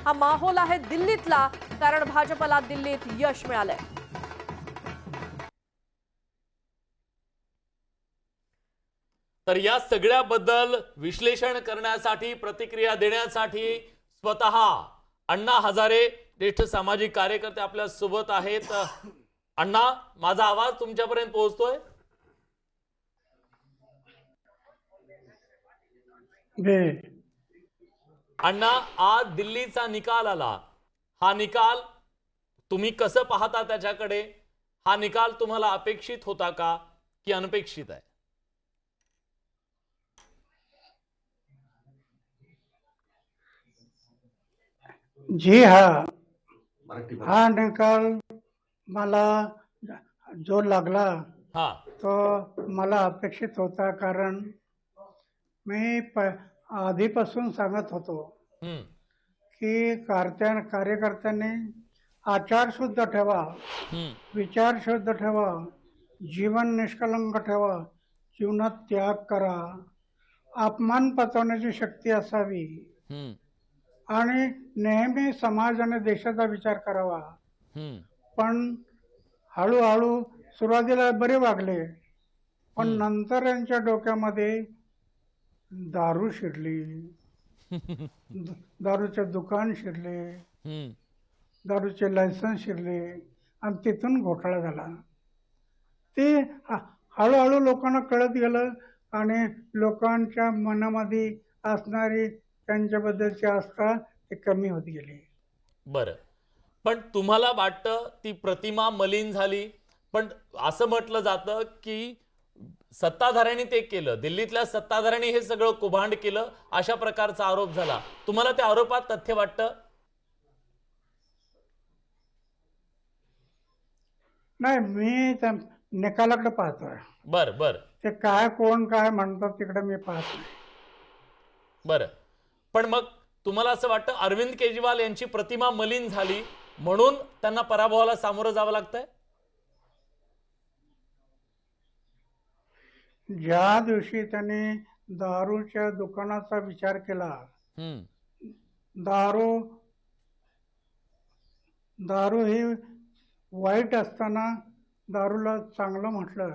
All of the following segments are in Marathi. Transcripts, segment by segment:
हा माहोल आहे दिल्लीतला, कारण भाजपला दिल्लीत यश मिळालंय. तर या सगळ्याबद्दल विश्लेषण करण्यासाठी, प्रतिक्रिया देण्यासाठी स्वतः अण्णा हजारे ज्येष्ठ सामाजिक कार्यकर्ते आपल्या सोबत आहेत. अण्णा, माझा आवाज तुमच्यापर्यंत पोहोचतोय? अण्णा, आज दिल्लीचा निकाल आला. हा निकाल तुम्ही कसं पाहता त्याच्याकडे? हा निकाल तुम्हाला अपेक्षित होता का की अनपेक्षित आहे? जी हाँ, हा निकाल मला जो लागला हा. तो मला अपेक्षित होता, कारण मी आधीपासून सांगत होतो हम्म. की कार्यकर्त्यांनी आचार शुद्ध ठेवा, विचार शुद्ध ठेवा, जीवन निष्कलंक ठेवा, जीवनात त्याग करा, अपमान पचवण्याची शक्ती असावी आणि नेहमी समाज आणि देशाचा विचार करावा. पण हळूहळू सुरुवातीला बरे वागले, पण नंतर यांच्या डोक्यामध्ये दारू शिरली, दारूचे दुकान शिरले, दारूचे लायसन्स शिरले आणि तिथून घोटाळा झाला. ते हळूहळू लोकांना कळत गेलं आणि लोकांच्या मनामध्ये असणारी त्यांच्याबद्दलची आस्था ती कमी होत गेली. बरं, पण तुम्हाला वाटतं ती प्रतिमा मलिन झाली? पण असं म्हटलं जातं की सत्ताधाऱ्यांनी ते केलं, दिल्लीतल्या सत्ताधाऱ्यांनी हे सगळं कुभांड केलं, अशा प्रकारचा आरोप झाला. तुम्हाला त्या आरोपात तथ्य वाटतं? नाही, मी त्या निकालाकडे पाहतोय. बर बर ते काय कोण काय म्हणतात तिकडे मी पाहत नाही. बरं, पण मग तुम्हाला असं वाटतं अरविंद केजरीवाल यांची प्रतिमा मलिन झाली म्हणून त्यांना पराभवाला सामोरं जावं लागतंय? ज्या दिवशी त्यांनी दारूच्या दुकानाचा विचार केला, दारू दारू ही वाईट असताना दारूला चांगलं म्हटलं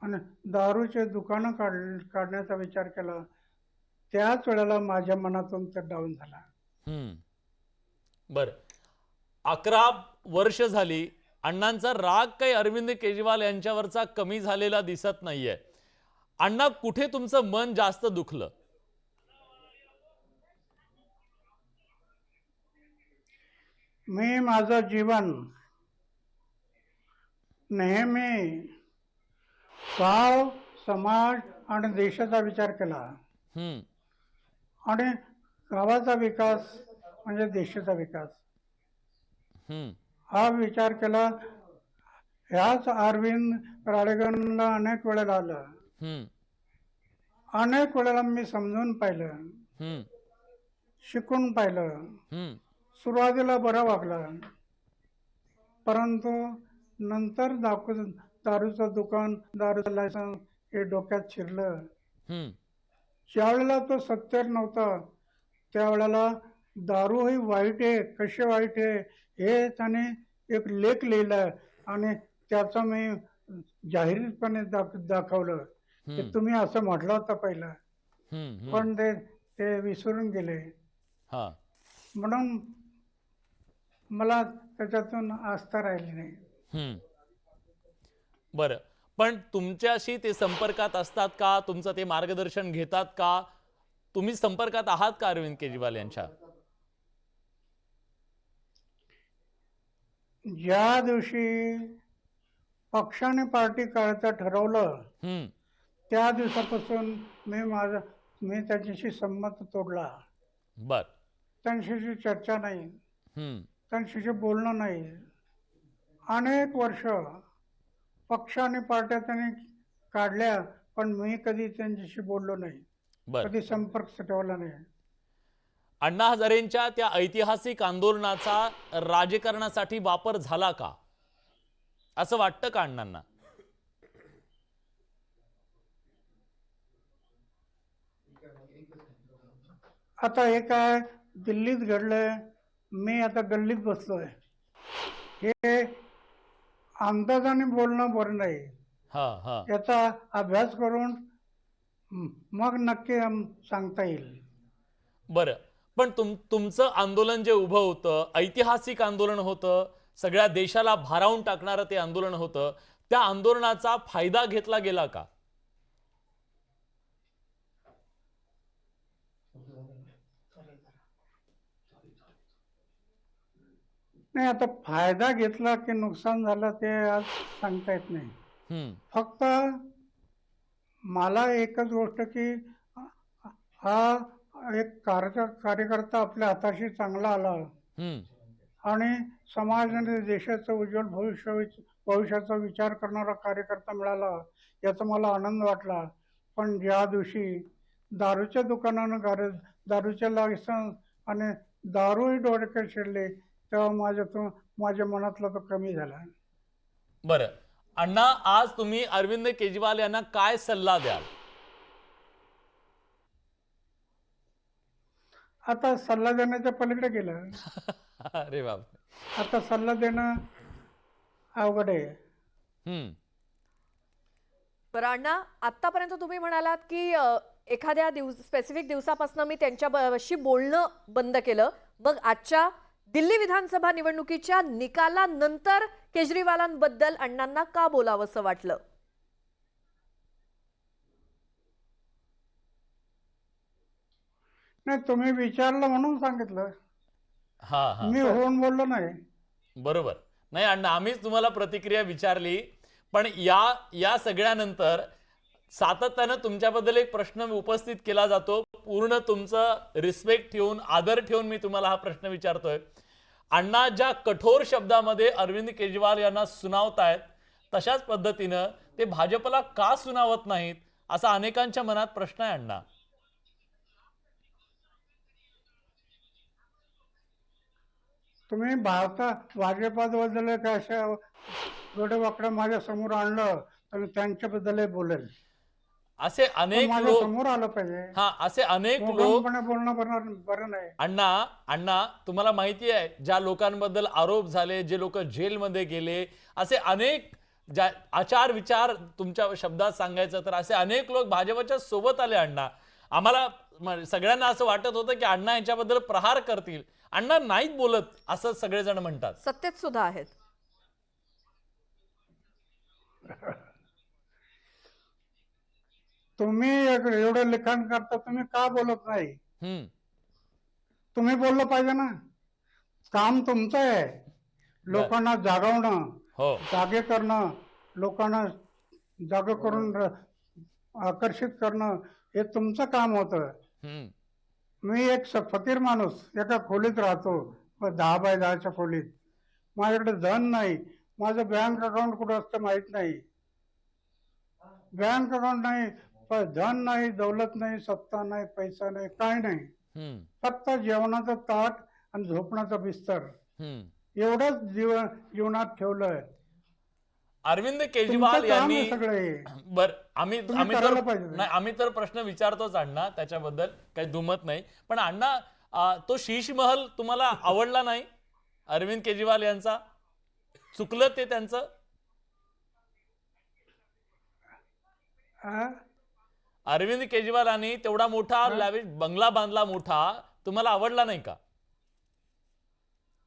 आणि दारूचे दुकानं काढण्याचा विचार केला, त्याच वेळेला माझ्या मनातून ते डाऊन झाला. बर, 11 वर्ष झाली, अण्णांचा राग काही अरविंद केजरीवाल यांच्यावरचा कमी झालेला दिसत नाहीये. अण्णा, कुठे तुमचं मन जास्त दुखलं? मी माझं जीवन नेहमी गाव, समाज आणि देशाचा विचार केला आणि गावाचा विकास म्हणजे देशाचा विकास हा विचार केला. ह्याच अरविंद राळेगणला अनेक वेळेला आलं, अनेक वेळेला मी समजून पाहिलं, शिकून पाहिलं. सुरुवातीला बरं वागलं, परंतु नंतर दारूचं दुकान, दारूचं लायसन्स हे डोक्यात शिरलं. ज्यावेळेला तो सत्तेवर नव्हता त्यावेळेला दारू ही वाईट आहे, कशी वाईट आहे हे त्याने एक लेख लिहिला आणि त्याचं मी जाहीरपणे दाखवलं की तुम्ही असं म्हटलं होतं पहिलं, पण ते विसरून गेले. म्हणून मला त्याच्यातून आस्था राहिली नाही. बरं, पण तुमच्याशी ते संपर्कात असतात का? तुमचं ते मार्गदर्शन घेतात का? तुम्ही संपर्कात आहात का अरविंद केजरीवाल यांच्या? ज्या दिवशी पक्षाने पार्टी करायचं ठरवलं त्या दिवसापासून मी त्याच्याशी संमत तोडला. बर, त्यांच्याशी चर्चा नाही, त्यांच्याशी बोलणं नाही. अनेक वर्ष पक्षाने पार्ट्या त्यांनी काढल्या, पण मी कधी त्यांच्याशी बोललो नाही, कधी संपर्क ठेवला नाही. अण्णा हजारेंच्या त्या ऐतिहासिक आंदोलनाचा राजकारणासाठी वापर झाला का, असं वाटतं का अण्णांना? आता हे काय दिल्लीत घडलंय, मी आता गल्लीत बसलोय, हे अंदाजाने बोलणं बरं नाही. हा हा याचा अभ्यास करून मग नक्की सांगता येईल. बरं. पण तुमचं आंदोलन जे उभं होतं, ऐतिहासिक आंदोलन होतं, सगळ्या देशाला भारावून टाकणारं ते आंदोलन होतं, त्या आंदोलनाचा फायदा घेतला गेला का? नाही, आता फायदा घेतला की नुकसान झालं ते आज सांगता येत नाही. हम्म फक्त मला एकच गोष्ट की हा एक कार्यकर्ता आपल्या हाताशी चांगला आला हम्म आणि समाजाने देशाचं उज्ज्वल भविष्याचा विचार करणारा कार्यकर्ता मिळाला, याचा मला आनंद वाटला. पण ज्या दिवशी दारूच्या दुकानानं दारूच्या लायसन्स आणि दारूही डोक्यात शिरले, तेव्हा माझ्या मनातला तो कमी झाला. बरं. अण्णा, आज तुम्ही अरविंद केजरीवाल यांना काय सल्ला द्याल? आता सल्ला देण्याच्या पलीकडे गेलं. अरे बाप. आता सल्ला देणं अवघड आहे. बरं अण्णा, आतापर्यंत तुम्ही म्हणालात की एखाद्या स्पेसिफिक दिवसापासून मी त्यांच्याशी बोलणं बंद केलं, मग आजच्या दिल्ली विधानसभा निवडणुकीच्या निकालानंतर केजरीवालांबद्दल अण्णांना का बोलावंसं वाटलं? नाही, तुम्ही विचारलं म्हणून सांगितलं, हा हा मी होऊन बोललो नाही. बरोबर. नाही अण्णा, आम्हीच तुम्हाला प्रतिक्रिया विचारली, पण या सगळ्यानंतर सातत्यानं तुमच्याबद्दल एक प्रश्न उपस्थित केला जातो. पूर्ण तुमचं रिस्पेक्ट ठेवून, आदर ठेवून मी तुम्हाला हा प्रश्न विचारतोय. अण्णा ज्या कठोर शब्दामध्ये अरविंद केजरीवाल यांना सुनावतायत, तशाच पद्धतीनं ते भाजपला का सुनावत नाहीत, असा अनेकांच्या मनात प्रश्न आहे अण्णा. तुम्ही भाजपाबद्दल काय अशा वेडेवाकडं माझ्या समोर आणलं तर त्यांच्याबद्दल बोलेल. असे अनेक माझ्या लोक, समोर आलं पाहिजे. हा असे अनेक लोक. मोकळेपणे बोलणं बरं नाही. अण्णा, तुम्हाला माहिती आहे, ज्या लोकांबद्दल आरोप झाले, जे लोक जेलमध्ये गेले, असे अनेक आचार विचार तुमच्या शब्दात सांगायचं तर असे अनेक लोक भाजपच्या सोबत आले अण्णा. आम्हाला सगळ्यांना असं वाटत होतं की अण्णा यांच्याबद्दल प्रहार करतील. अण्णा नाहीत बोलत असं सगळेजण म्हणतात. सत्तेत सुद्धा आहेत. तुम्ही एवढं लिखाण करता, तुम्ही का बोलत नाही? तुम्ही बोललं पाहिजे ना. काम तुमचं आहे, लोकांना जागवणं, हो, जागे करणं, लोकांना जाग करून आकर्षित करणं, हे तुमचं काम होतं. मी एक फकीर माणूस एका खोलीत राहतो, 10 बाय 10च्या खोलीत. माझ्याकडे धन नाही, माझं बँक अकाउंट कुठं असतं माहित नाही. बँक अकाउंट नाही, धन नाही, दौलत नाही, सत्ता नाही, पैसा नाही, काय नाही. फक्त जेवणाचं ताट आणि झोपण्याचा बिस्तर, एवढंच जीवनात ठेवलंय. अरविंद केजरीवाल यांनी बर आम्ही तर प्रश्न विचारतोच अण्णा, त्याच्याबद्दल काही दुमत नाही. पण अण्णा, तो शीश महल तुम्हाला आवडला नाही अरविंद केजरीवाल यांचा? चुकलं ते त्यांचं? अरविंद केजरीवालांनी तेवढा मोठा लॅविश बंगला बांधला मोठा, तुम्हाला आवडला नाही का?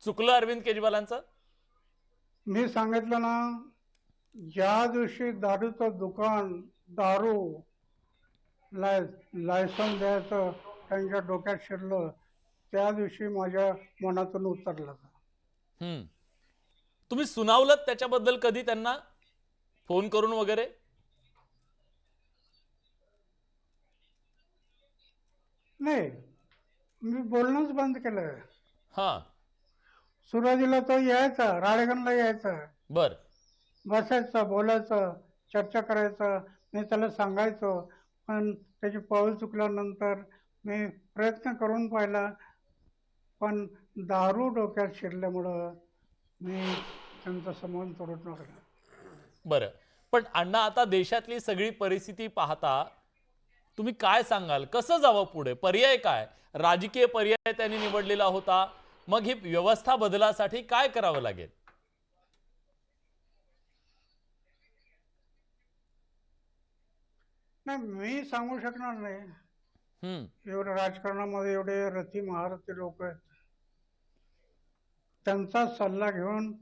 चुकलं अरविंद केजरीवालांचं? मी सांगितलं ना, ज्या दिवशी दारूचं दुकान, दारू लायसन्स द्यायचं त्यांच्या डोक्यात शिरलं, त्या दिवशी माझ्या मनातून उतरलं. तुम्ही सुनावलं त्याच्याबद्दल कधी त्यांना फोन करून वगैरे? नाही, मी बोलणंच बंद केलं. हा, सुरुवातीला तो यायचा, राळेगणला यायचा, बर, बसायचं, बोलायचं, चर्चा करायचं, मी त्याला सांगायचो. पण त्याची पाऊल चुकल्यानंतर मी प्रयत्न करून पाहिला, पण दारू डोक्यात शिरल्यामुळं मी त्यांचा संबंध तोडून टाकला. बरं. पण अण्णा, आता देशातली सगळी परिस्थिती पाहता तुम्ही काय सांगाल, कसं जावं पुढे? पर्याय काय? राजकीय पर्याय त्यांनी निवडलेला होता, मग ही व्यवस्था बदलासाठी काय करावं लागेल? नाही, मी सांगू शकणार नाही. हम्म राजकारणामध्ये एवढे रथी महारथी लोक आहेत, त्यांचा सल्ला घेऊन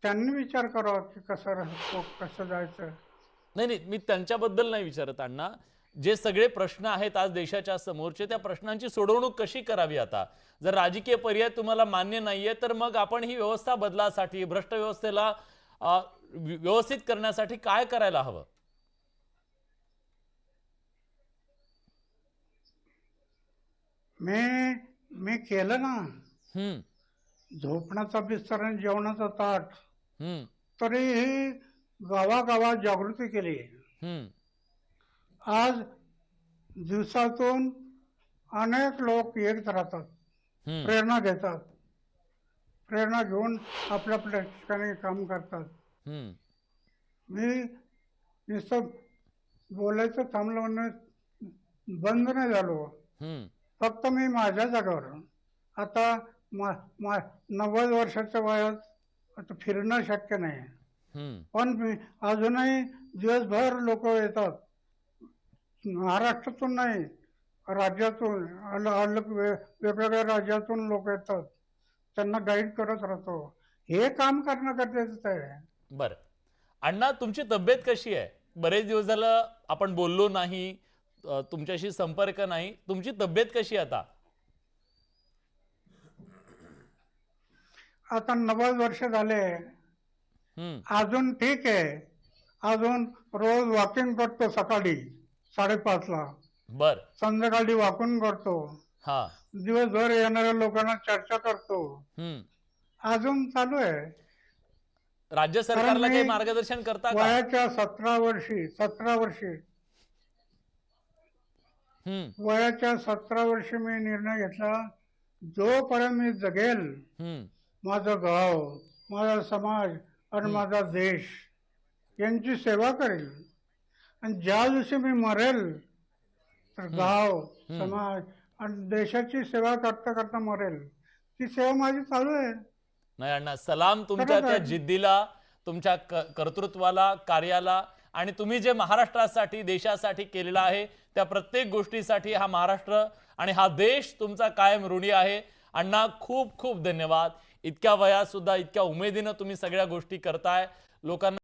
त्यांनी विचार करावा की कसं जायचं. नाही नाही, मी त्यांच्याबद्दल नाही विचारत अण्णा. जे सगळे प्रश्न आहेत आज देशाच्या समोरचे, त्या प्रश्नांची सोडवणूक कशी करावी आता? जर राजकीय पर्याय तुम्हाला मान्य नाहीये, तर मग आपण ही व्यवस्था बदलासाठी, भ्रष्ट व्यवस्थेला व्यवस्थित करण्यासाठी काय करायला हवं? मी मी केलं ना. हम्म झोपण्याचा बिस्तर आणि जेवणाचा ताट, हम्म तरीही गावागावात जागृती केली. हम्म आज दिवसातून अनेक लोक येत राहतात, हम्म प्रेरणा घेतात, प्रेरणा घेऊन आपल्या आपल्या ठिकाणी काम करतात. हम्म मी नुसतं बोलायचं थांबलं म्हणून बंद नाही झालो. हम्म फक्त मी माझ्या जागेवर आता 90 वर्षाच्या वयात आता फिरणं शक्य नाही. हम्म पण मी अजूनही दिवसभर लोक येतात, महाराष्ट्रातून नाही, राज्यातून वेगवेगळ्या राज्यातून लोक येतात, त्यांना गाईड करत राहतो. हे काम करणं गरजेचं आहे. बर अण्णा, तुमची तब्येत कशी आहे? बरेच दिवस झालं आपण बोललो नाही, तुमच्याशी संपर्क नाही. तुमची तब्येत कशी आहे आता? आता 90 वर्ष झाले, अजून ठीक आहे. अजून रोज वॉकिंग करतो सकाळी 5:30ला, बर संध्याकाळी वॉकिंग करतो, हा दिवसभर येणाऱ्या लोकांना चर्चा करतो. हम्म अजून चालू आहे. राज्य कारण सरकारला काही मी मार्गदर्शन करता का? वयाच्या 17 वर्षी वयाच्या 17 वर्षी मी निर्णय घेतला, जोपर्यंत मी जगेल, माझं गाव, माझा समाज आणि माझा देश यांची सेवा करेल. आणि ज्या दिवशी मी मरेल, तर गाव, समाज आणि देशाची सेवा करता करता मरेल. ती सेवा माझी चालू आहे. नाही अण्णा, सलाम तुमच्या त्या जिद्दीला, तुमच्या कर्तृत्वाला, कार्याला, आणि तुम्ही जे महाराष्ट्रासाठी, देशासाठी केलेलं आहे त्या प्रत्येक गोष्टीसाठी हा महाराष्ट्र आणि हा देश तुमचा कायम ऋणी आहे. अण्णा, खूप खूप धन्यवाद. इतक्या वयात सुद्धा इतक्या उमेदीनं तुम्ही सगळ्या गोष्टी करताय, लोकांना